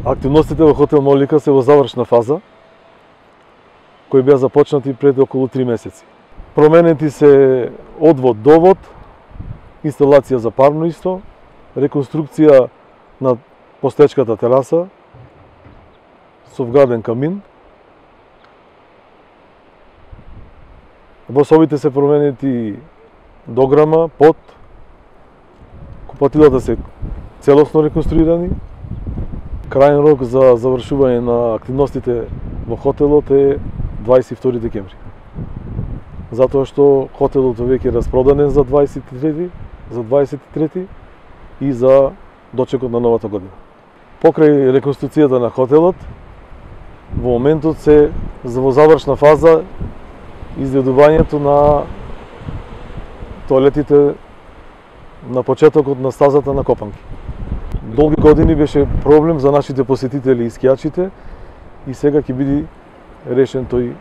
Активностите во хотел Молика се во завршна фаза, кои беа започнати пред околу 3 месеци. Променети се одвод, довод, инсталација за парно исто, реконструкција на постечката тераса со вграден камин. Во собите се променети дограма, под, купатилата се целосно реконструирани. Крајен рок за завршување на активностите во хотелот е 22 декември. Затоа што хотелот веќе е распродаден за 23 и за дочекот на новата година. Покрај реконструкцијата на хотелот, во моментот се во завршна фаза изведувањето на тоалетите на почетокот на стазата на Копанки. Долги години беше проблем за нашите посетители и скијачите и сега ќе биде решен тој